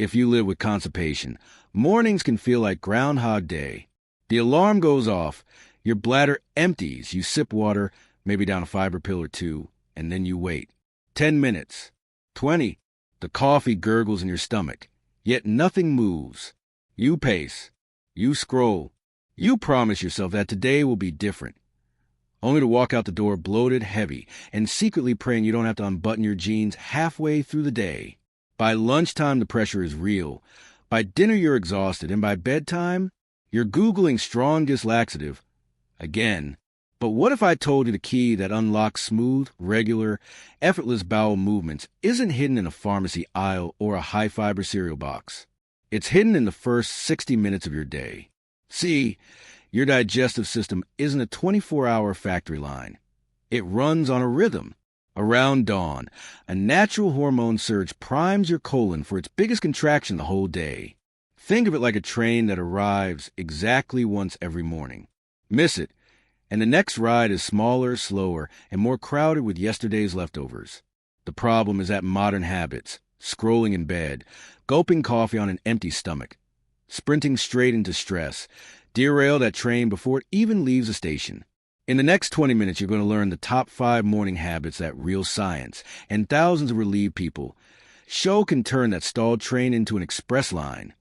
if you live with constipation, mornings can feel like Groundhog Day. The alarm goes off, your bladder empties, you sip water, maybe down a fiber pill or two, and then you wait. 10 minutes. 20. The coffee gurgles in your stomach, yet nothing moves. You pace. You scroll. You promise yourself that today will be different, only to walk out the door bloated, heavy, and secretly praying you don't have to unbutton your jeans halfway through the day. By lunchtime, the pressure is real. By dinner, you're exhausted, and by bedtime, you're Googling strongest laxative again. But what if I told you the key that unlocks smooth, regular, effortless bowel movements isn't hidden in a pharmacy aisle or a high-fiber cereal box? It's hidden in the first 60 minutes of your day. See, your digestive system isn't a 24-hour factory line. It runs on a rhythm. Around dawn, a natural hormone surge primes your colon for its biggest contraction the whole day. Think of it like a train that arrives exactly once every morning. Miss it, and the next ride is smaller, slower, and more crowded with yesterday's leftovers. The problem is that modern habits, scrolling in bed, gulping coffee on an empty stomach, sprinting straight into stress, derail that train before it even leaves the station. In the next 20 minutes, you're going to learn the top 5 morning habits that real science and thousands of relieved people show can turn that stalled train into an express line.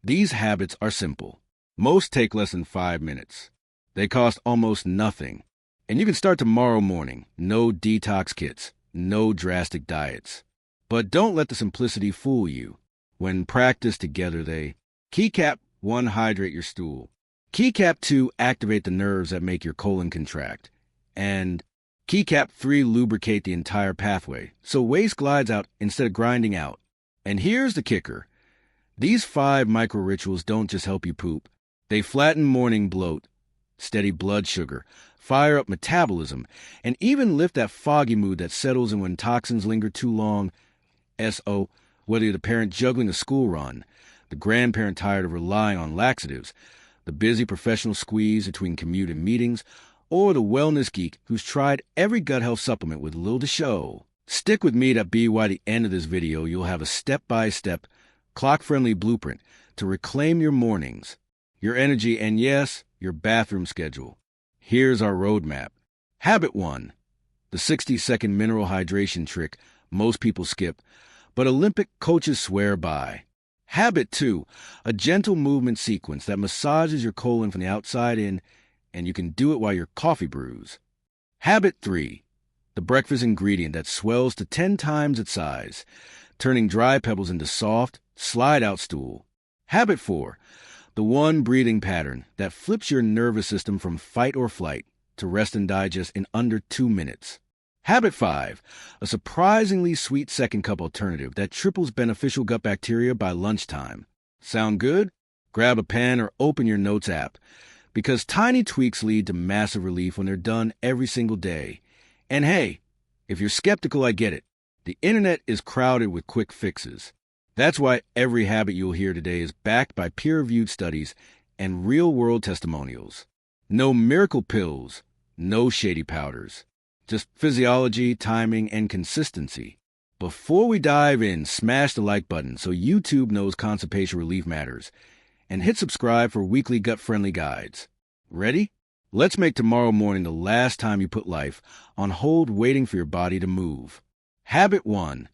These habits are simple. Most take less than 5 minutes. They cost almost nothing. And you can start tomorrow morning. No detox kits, no drastic diets. But don't let the simplicity fool you. When practiced together, they Keycap 1, hydrate your stool. Keycap 2, activate the nerves that make your colon contract. And Keycap 3, lubricate the entire pathway, so waste glides out instead of grinding out. And here's the kicker. These 5 micro-rituals don't just help you poop. They flatten morning bloat, steady blood sugar, fire up metabolism, and even lift that foggy mood that settles in when toxins linger too long. So, whether you're the parent juggling a school run, the grandparent tired of relying on laxatives, the busy professional squeeze between commute and meetings, or the wellness geek who's tried every gut health supplement with little to show. Stick with me by the end of this video, you'll have a step-by-step, clock-friendly blueprint to reclaim your mornings, your energy, and yes, your bathroom schedule. Here's our roadmap. Habit 1, the 60-second mineral hydration trick most people skip, but Olympic coaches swear by. Habit 2, a gentle movement sequence that massages your colon from the outside in, and you can do it while your coffee brews. Habit 3, the breakfast ingredient that swells to 10 times its size, turning dry pebbles into soft, slide-out stool. Habit 4, the one breathing pattern that flips your nervous system from fight or flight to rest and digest in under 2 minutes. Habit 5, a surprisingly sweet second cup alternative that triples beneficial gut bacteria by lunchtime. Sound good? Grab a pen or open your notes app, because tiny tweaks lead to massive relief when they're done every single day. And hey, if you're skeptical, I get it. The internet is crowded with quick fixes. That's why every habit you'll hear today is backed by peer-reviewed studies and real-world testimonials. No miracle pills, no shady powders. Just physiology, timing, and consistency. Before we dive in, smash the like button so YouTube knows constipation relief matters, and hit subscribe for weekly gut-friendly guides. Ready? Let's make tomorrow morning the last time you put life on hold waiting for your body to move. Habit 1,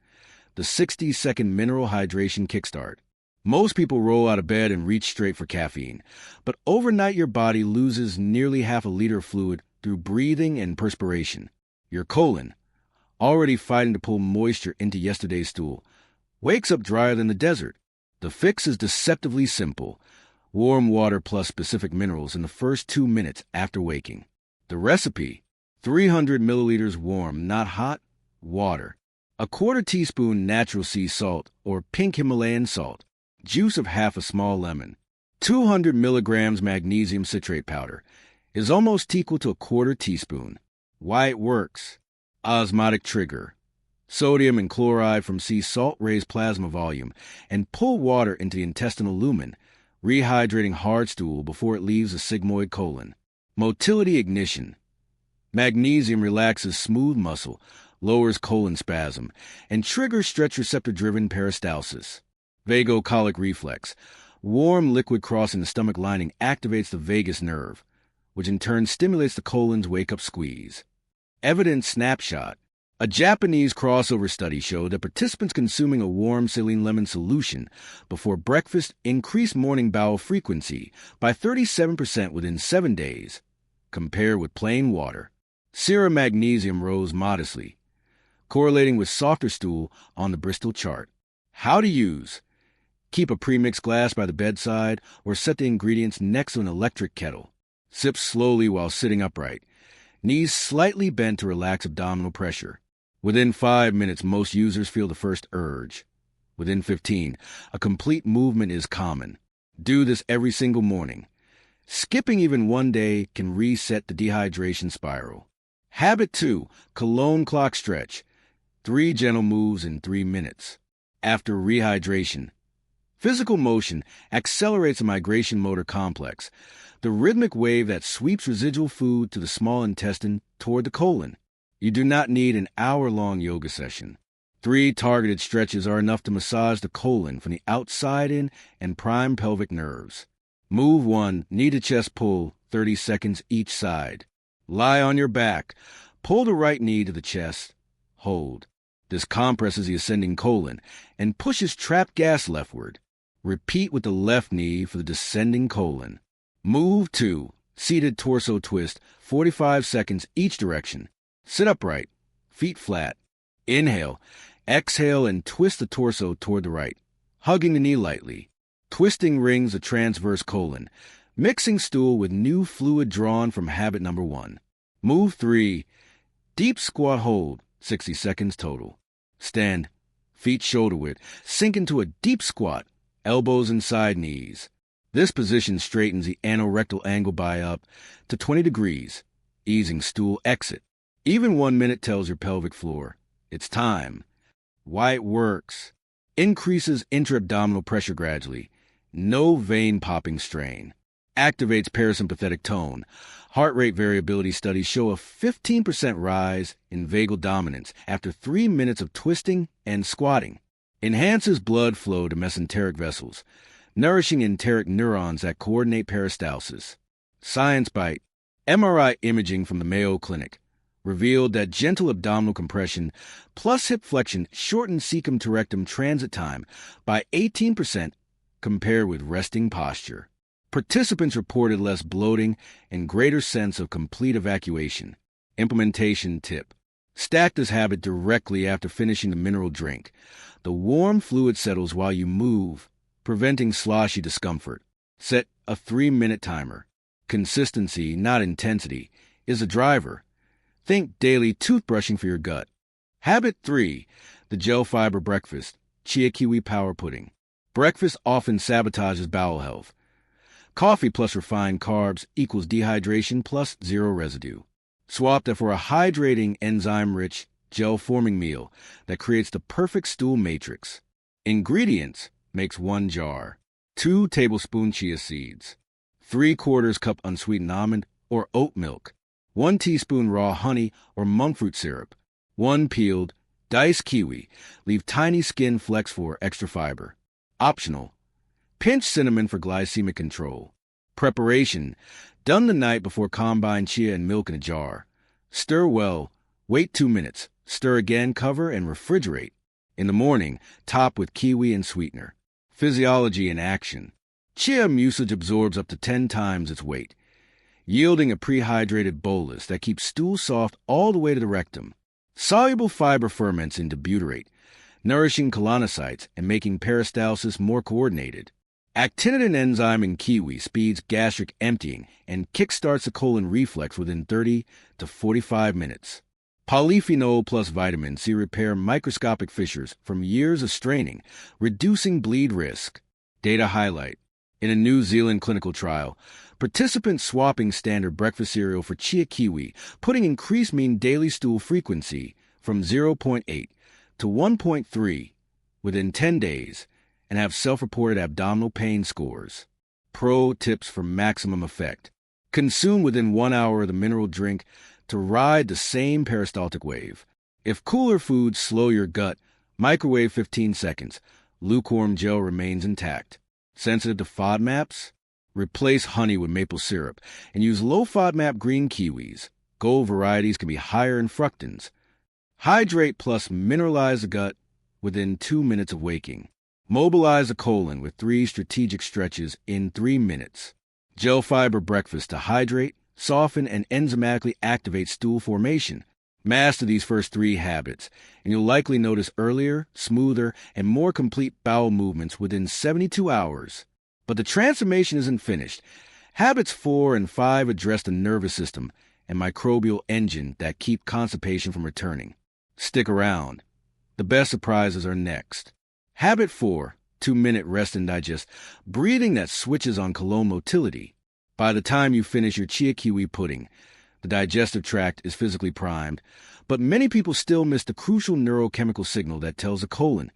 the 60-second mineral hydration kickstart. Most people roll out of bed and reach straight for caffeine, but overnight your body loses nearly half a liter of fluid through breathing and perspiration. Your colon, already fighting to pull moisture into yesterday's stool, wakes up drier than the desert. The fix is deceptively simple. Warm water plus specific minerals in the first 2 minutes after waking. The recipe, 300 milliliters warm, not hot, water. A quarter teaspoon natural sea salt or pink Himalayan salt. Juice of half a small lemon. 200 milligrams magnesium citrate powder is almost equal to a quarter teaspoon. Why it works. Osmotic trigger. Sodium and chloride from sea salt raise plasma volume and pull water into the intestinal lumen, rehydrating hard stool before it leaves the sigmoid colon. Motility ignition. Magnesium relaxes smooth muscle, lowers colon spasm, and triggers stretch receptor-driven peristalsis. Vagocolic reflex. Warm liquid crossing the stomach lining activates the vagus nerve, which in turn stimulates the colon's wake-up squeeze. Evidence snapshot. A Japanese crossover study showed that participants consuming a warm saline lemon solution before breakfast increased morning bowel frequency by 37% within 7 days, compared with plain water. Serum magnesium rose modestly, correlating with softer stool on the Bristol chart. How to use. Keep a premixed glass by the bedside or set the ingredients next to an electric kettle. Sip slowly while sitting upright. Knees slightly bent to relax abdominal pressure. Within 5 minutes, most users feel the first urge. Within 15, a complete movement is common. Do this every single morning. Skipping even one day can reset the dehydration spiral. Habit 2, cologne clock stretch. 3 gentle moves in 3 minutes. After rehydration. Physical motion accelerates the migration motor complex, the rhythmic wave that sweeps residual food to the small intestine toward the colon. You do not need an hour-long yoga session. 3 targeted stretches are enough to massage the colon from the outside in and prime pelvic nerves. Move 1, knee to chest pull, 30 seconds each side. Lie on your back. Pull the right knee to the chest. Hold. This compresses the ascending colon and pushes trapped gas leftward. Repeat with the left knee for the descending colon. Move 2, seated torso twist, 45 seconds each direction. Sit upright, feet flat. Inhale, exhale, and twist the torso toward the right, hugging the knee lightly. Twisting rings the transverse colon, mixing stool with new fluid drawn from habit number 1. Move 3, deep squat hold, 60 seconds total. Stand, feet shoulder width, sink into a deep squat, elbows inside knees. This position straightens the anorectal angle by up to 20 degrees, easing stool exit. Even 1 minute tells your pelvic floor, it's time. Why it works. Increases intra-abdominal pressure gradually. No vein popping strain. Activates parasympathetic tone. Heart rate variability studies show a 15% rise in vagal dominance after 3 minutes of twisting and squatting. Enhances blood flow to mesenteric vessels, nourishing enteric neurons that coordinate peristalsis. Science Bite. MRI imaging from the Mayo Clinic revealed that gentle abdominal compression plus hip flexion shortened cecum to rectum transit time by 18% compared with resting posture. Participants reported less bloating and greater sense of complete evacuation. Implementation tip. Stack this habit directly after finishing the mineral drink. The warm fluid settles while you move, preventing sloshy discomfort. Set a 3-minute timer. Consistency, not intensity, is a driver. Think daily toothbrushing for your gut. Habit 3, the gel fiber breakfast, chia kiwi power pudding. Breakfast often sabotages bowel health. Coffee plus refined carbs equals dehydration plus zero residue. Swap that for a hydrating, enzyme-rich, gel-forming meal that creates the perfect stool matrix. Ingredients makes 1 jar. 2 tablespoon chia seeds. 3/4 cup unsweetened almond or oat milk. 1 teaspoon raw honey or monk fruit syrup. 1 peeled, diced kiwi. Leave tiny skin flecks for extra fiber. Optional. Pinch cinnamon for glycemic control. Preparation. Done the night before combine chia and milk in a jar. Stir well. Wait 2 minutes. Stir again, cover, and refrigerate. In the morning, top with kiwi and sweetener. Physiology in action. Chia mucilage absorbs up to 10 times its weight, yielding a prehydrated bolus that keeps stool soft all the way to the rectum. Soluble fiber ferments into butyrate, nourishing colonocytes and making peristalsis more coordinated. Actinitin enzyme in kiwi speeds gastric emptying and kickstarts the colon reflex within 30 to 45 minutes. Polyphenol plus vitamin C repair microscopic fissures from years of straining, reducing bleed risk. Data highlight. In a New Zealand clinical trial, participants swapping standard breakfast cereal for chia kiwi, putting increased mean daily stool frequency from 0.8 to 1.3 within 10 days and have self-reported abdominal pain scores. Pro tips for maximum effect. Consume within 1 hour of the mineral drink to ride the same peristaltic wave. If cooler foods slow your gut, microwave 15 seconds. lukewarm gel remains intact. Sensitive to FODMAPs? Replace honey with maple syrup and use low FODMAP green kiwis. Gold varieties can be higher in fructans. Hydrate plus mineralize the gut within 2 minutes of waking. Mobilize the colon with 3 strategic stretches in 3 minutes. Gel fiber breakfast to hydrate, soften, and enzymatically activate stool formation. Master these first 3 habits, and you'll likely notice earlier, smoother, and more complete bowel movements within 72 hours. But the transformation isn't finished. Habits 4 and 5 address the nervous system and microbial engine that keep constipation from returning. Stick around. The best surprises are next. Habit 4, 2-minute rest and digest, breathing that switches on colon motility. By the time you finish your chia kiwi pudding, the digestive tract is physically primed, but many people still miss the crucial neurochemical signal that tells the colon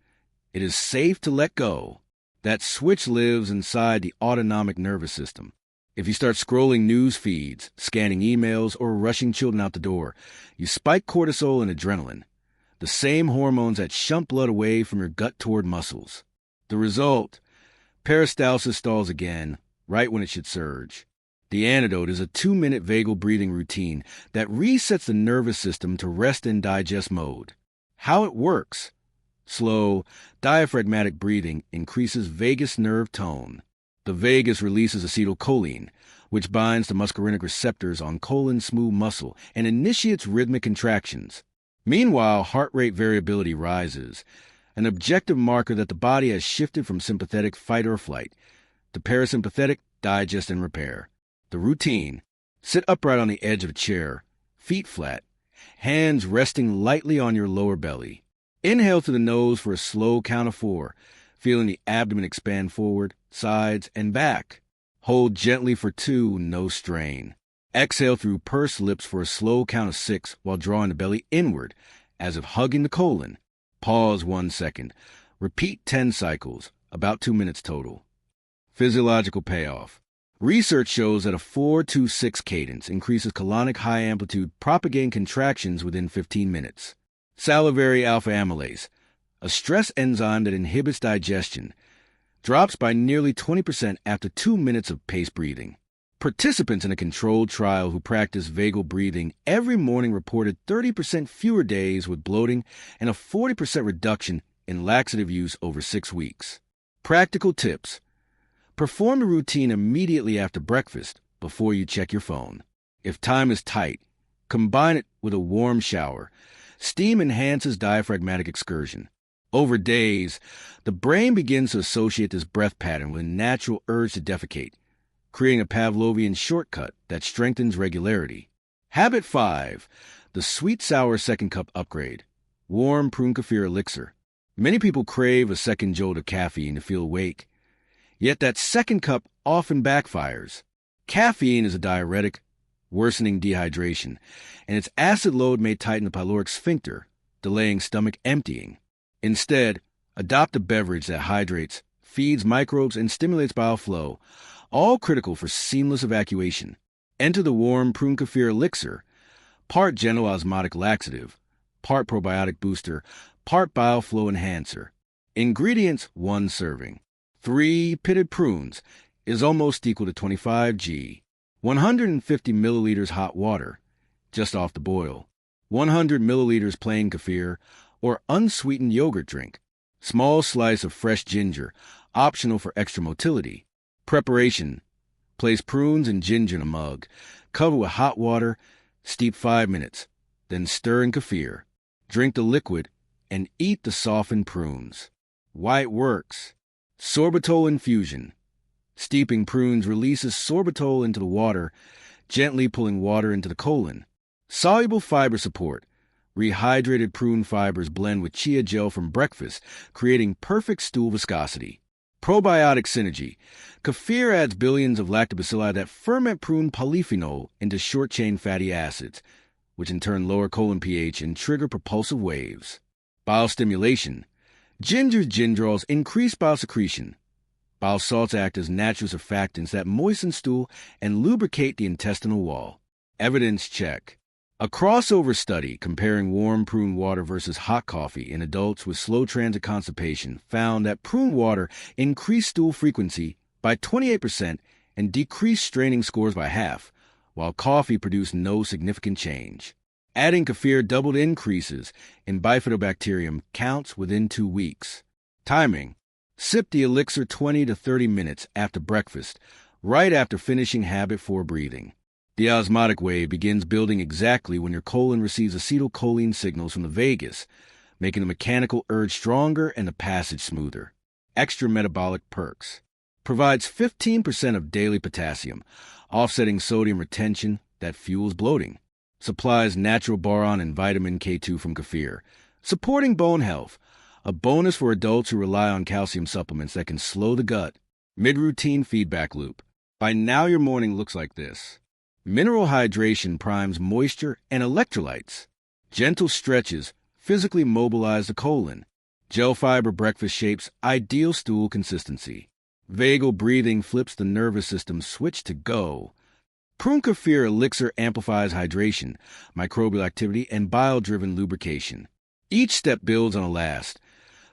it is safe to let go. That switch lives inside the autonomic nervous system. If you start scrolling news feeds, scanning emails, or rushing children out the door, you spike cortisol and adrenaline, the same hormones that shunt blood away from your gut toward muscles. The result? Peristalsis stalls again, right when it should surge. The antidote is a 2-minute vagal breathing routine that resets the nervous system to rest and digest mode. How it works? Slow, diaphragmatic breathing increases vagus nerve tone. The vagus releases acetylcholine, which binds to muscarinic receptors on colon smooth muscle and initiates rhythmic contractions. Meanwhile, heart rate variability rises, an objective marker that the body has shifted from sympathetic fight or flight to parasympathetic digest and repair. The routine: sit upright on the edge of a chair, feet flat, hands resting lightly on your lower belly. Inhale through the nose for a slow count of 4, feeling the abdomen expand forward, sides, and back. Hold gently for 2, no strain. Exhale through pursed lips for a slow count of 6 while drawing the belly inward, as if hugging the colon. Pause 1 second. Repeat 10 cycles, about 2 minutes total. Physiological payoff. Research shows that a 4-2-6 cadence increases colonic high-amplitude propagating contractions within 15 minutes. Salivary alpha amylase, a stress enzyme that inhibits digestion, drops by nearly 20% after 2 minutes of paced breathing. Participants in a controlled trial who practiced vagal breathing every morning reported 30% fewer days with bloating and a 40% reduction in laxative use over 6 weeks. Practical tips. Perform the routine immediately after breakfast before you check your phone. If time is tight, combine it with a warm shower. Steam enhances diaphragmatic excursion. Over days, the brain begins to associate this breath pattern with a natural urge to defecate, creating a Pavlovian shortcut that strengthens regularity. Habit 5, the sweet-sour second cup upgrade. Warm prune kefir elixir. Many people crave a second jolt of caffeine to feel awake, yet that second cup often backfires. Caffeine is a diuretic, worsening dehydration, and its acid load may tighten the pyloric sphincter, delaying stomach emptying. Instead, adopt a beverage that hydrates, feeds microbes, and stimulates bile flow, all critical for seamless evacuation. Enter the warm prune kefir elixir, part gentle osmotic laxative, part probiotic booster, part bile flow enhancer. Ingredients: 1 serving. 3 pitted prunes is almost equal to 25 g. 150 milliliters hot water, just off the boil. 100 milliliters plain kefir or unsweetened yogurt drink. Small slice of fresh ginger, optional for extra motility. Preparation: place prunes and ginger in a mug, cover with hot water, steep 5 minutes, then stir in kefir. Drink the liquid and eat the softened prunes. Why it works. Sorbitol infusion. Steeping prunes releases sorbitol into the water, gently pulling water into the colon. Soluble fiber support. Rehydrated prune fibers blend with chia gel from breakfast, creating perfect stool viscosity. Probiotic synergy. Kefir adds billions of lactobacilli that ferment prune polyphenol into short-chain fatty acids, which in turn lower colon pH and trigger propulsive waves. Bile stimulation. Ginger's gingerols increase bile secretion. Bile salts act as natural surfactants that moisten stool and lubricate the intestinal wall. Evidence check. A crossover study comparing warm prune water versus hot coffee in adults with slow transit constipation found that prune water increased stool frequency by 28% and decreased straining scores by half, while coffee produced no significant change. Adding kefir doubled increases in bifidobacterium counts within 2 weeks. Timing: sip the elixir 20 to 30 minutes after breakfast, right after finishing habit 4 breathing. The osmotic wave begins building exactly when your colon receives acetylcholine signals from the vagus, making the mechanical urge stronger and the passage smoother. Extra metabolic perks: provides 15% of daily potassium, offsetting sodium retention that fuels bloating. Supplies natural boron and vitamin K2 from kefir, supporting bone health, a bonus for adults who rely on calcium supplements that can slow the gut. Mid-routine feedback loop: by now your morning looks like this. Mineral hydration primes moisture and electrolytes. Gentle stretches physically mobilize the colon. Gel fiber breakfast shapes ideal stool consistency. Vagal breathing flips the nervous system switch to go. Prune kefir elixir amplifies hydration, microbial activity, and bile-driven lubrication. Each step builds on the last,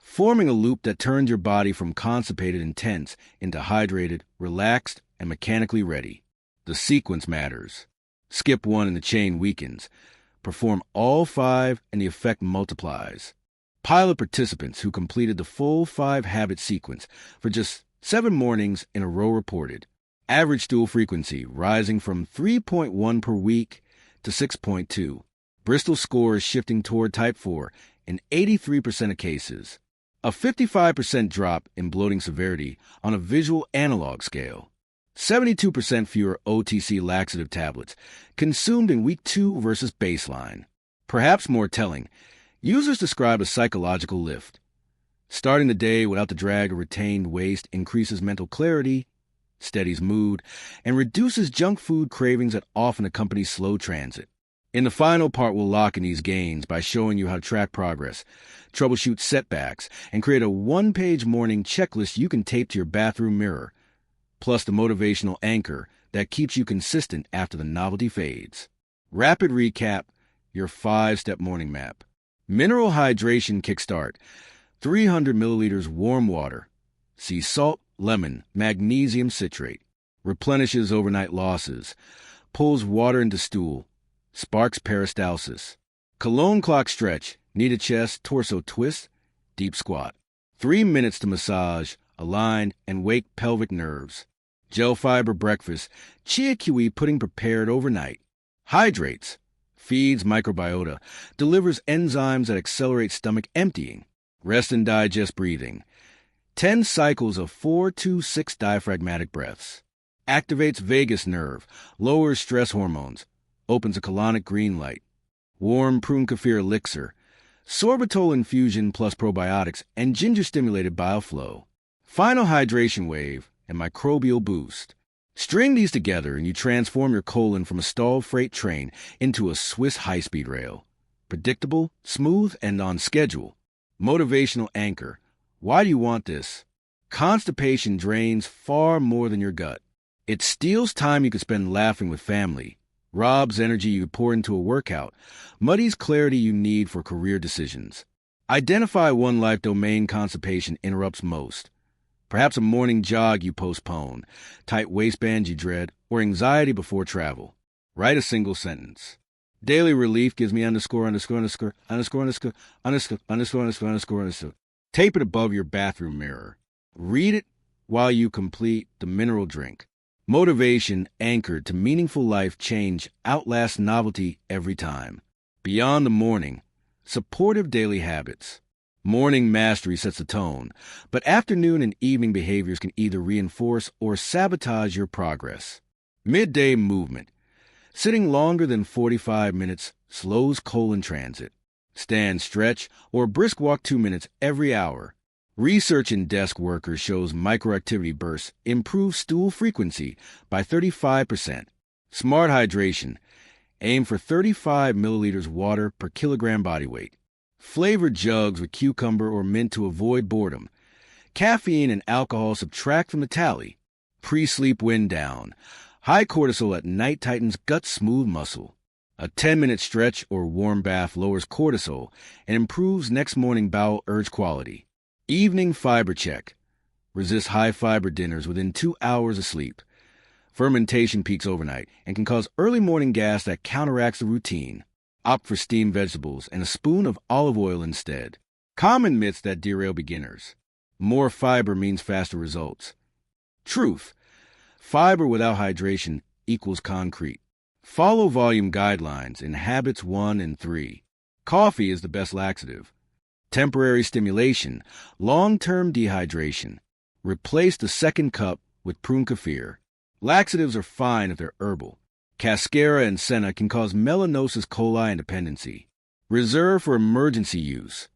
forming a loop that turns your body from constipated and tense into hydrated, relaxed, and mechanically ready. The sequence matters. Skip 1 and the chain weakens. Perform all 5 and the effect multiplies. Pilot participants who completed the full 5-habit sequence for just 7 mornings in a row reported average stool frequency rising from 3.1 per week to 6.2. Bristol scores shifting toward type 4 in 83% of cases. A 55% drop in bloating severity on a visual analog scale. 72% fewer OTC laxative tablets consumed in week 2 versus baseline. Perhaps more telling, users describe a psychological lift. Starting the day without the drag of retained waste increases mental clarity, steadies mood, and reduces junk food cravings that often accompany slow transit. In the final part, we'll lock in these gains by showing you how to track progress, troubleshoot setbacks, and create a 1-page morning checklist you can tape to your bathroom mirror, plus the motivational anchor that keeps you consistent after the novelty fades. Rapid recap: your 5-step morning map. Mineral hydration kickstart: 300 milliliters warm water. Sea salt, lemon, magnesium citrate. Replenishes overnight losses. Pulls water into stool. Sparks peristalsis. Cologne clock stretch: knee to chest, torso twist, deep squat. 3 minutes to massage, align, and wake pelvic nerves. Gel fiber breakfast: chia kiwi pudding prepared overnight. Hydrates: feeds microbiota, delivers enzymes that accelerate stomach emptying. Rest and digest breathing: 10 cycles of 4-6 diaphragmatic breaths. Activates vagus nerve, lowers stress hormones, opens a colonic green light. Warm prune kefir elixir: sorbitol infusion plus probiotics and ginger-stimulated bile flow. Final hydration wave and microbial boost. String these together and you transform your colon from a stalled freight train into a Swiss high-speed rail. Predictable, smooth, and on schedule. Motivational anchor: why do you want this? Constipation drains far more than your gut. It steals time you could spend laughing with family, robs energy you pour into a workout, muddies clarity you need for career decisions. Identify one life domain constipation interrupts most. Perhaps a morning jog you postpone, tight waistband you dread, or anxiety before travel. Write a single sentence. Daily relief gives me underscore. Tape it above your bathroom mirror. Read it while you complete the mineral drink. Motivation anchored to meaningful life change outlasts novelty every time. Beyond the morning, supportive daily habits. Morning mastery sets the tone, but afternoon and evening behaviors can either reinforce or sabotage your progress. Midday movement. Sitting longer than 45 minutes slows colon transit. Stand, stretch, or brisk walk 2 minutes every hour. Research in desk workers shows microactivity bursts improve stool frequency by 35%. Smart hydration. Aim for 35 milliliters water per kilogram body weight. Flavored jugs with cucumber or mint to avoid boredom. Caffeine and alcohol subtract from the tally. Pre-sleep wind down. High cortisol at night tightens gut smooth muscle. A 10-minute stretch or warm bath lowers cortisol and improves next morning bowel urge quality. Evening fiber check. Resist high-fiber dinners within 2 hours of sleep. Fermentation peaks overnight and can cause early morning gas that counteracts the routine. Opt for steamed vegetables and a spoon of olive oil instead. Common myths that derail beginners. More fiber means faster results. Truth. Fiber without hydration equals concrete. Follow volume guidelines in habits 1 and 3. Coffee is the best laxative. Temporary stimulation, long-term dehydration. Replace the second cup with prune kefir. Laxatives are fine if they're herbal. Cascara and senna can cause melanosis coli and dependency. Reserve for emergency use.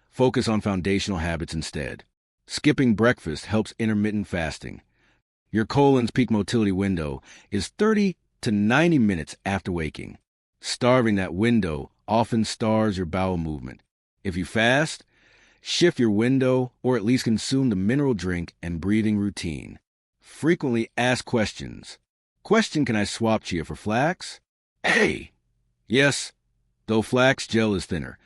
Focus on foundational habits instead. Skipping breakfast helps intermittent fasting. Your colon's peak motility window is 30 to 90 minutes after waking. Starving that window often stars your bowel movement. If you fast, shift your window or at least consume the mineral drink and breathing routine. Frequently asked questions. Question: can I swap chia for flax? A. Yes, though flax gel is thinner.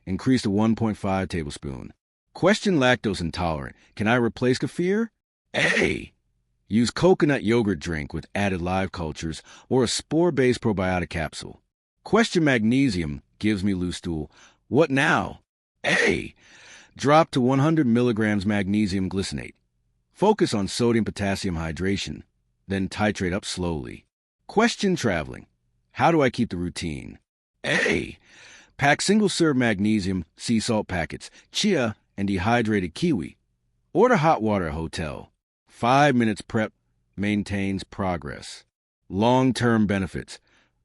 Increase to 1.5 tablespoon. Question: lactose intolerant. Can I replace kefir? A. Use coconut yogurt drink with added live cultures or a spore-based probiotic capsule. Question: magnesium gives me loose stool. What now? A. Drop to 100 milligrams magnesium glycinate. Focus on sodium-potassium hydration, then titrate up slowly. Question: traveling. How do I keep the routine? A. Pack single-serve magnesium sea salt packets, chia, and dehydrated kiwi. Order hot water at hotel. 5 minutes prep maintains progress. Long-term benefits.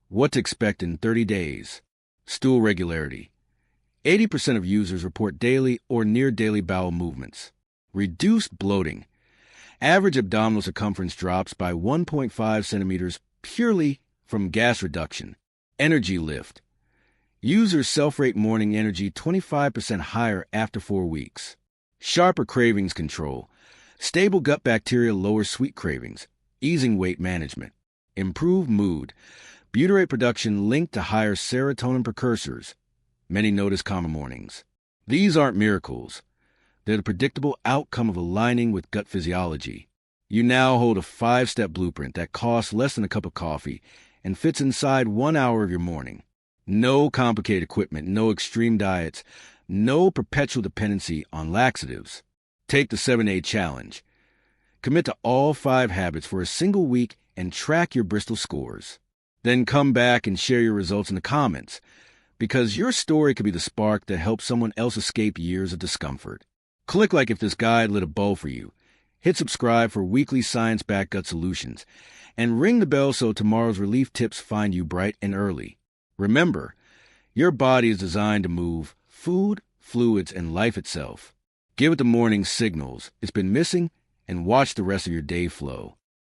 What to expect in 30 days. Stool regularity. 80% of users report daily or near-daily bowel movements. Reduced bloating. Average abdominal circumference drops by 1.5 centimeters purely from gas reduction. Energy lift. Users self-rate morning energy 25% higher after 4 weeks. Sharper cravings control. Stable gut bacteria lowers sweet cravings, easing weight management. Improve mood. Butyrate production linked to higher serotonin precursors. Many notice calmer mornings. These aren't miracles. They're the predictable outcome of aligning with gut physiology. You now hold a 5-step blueprint that costs less than a cup of coffee and fits inside 1 hour of your morning. No complicated equipment, no extreme diets, no perpetual dependency on laxatives. Take the 7-day challenge. Commit to all 5 habits for a single week and track your Bristol scores. Then come back and share your results in the comments, because your story could be the spark that helps someone else escape years of discomfort. Click like if this guide lit a bulb for you. Hit subscribe for weekly science-backed gut solutions, and ring the bell so tomorrow's relief tips find you bright and early. Remember, your body is designed to move food, fluids, and life itself. Give it the morning signals it's been missing and watch the rest of your day flow.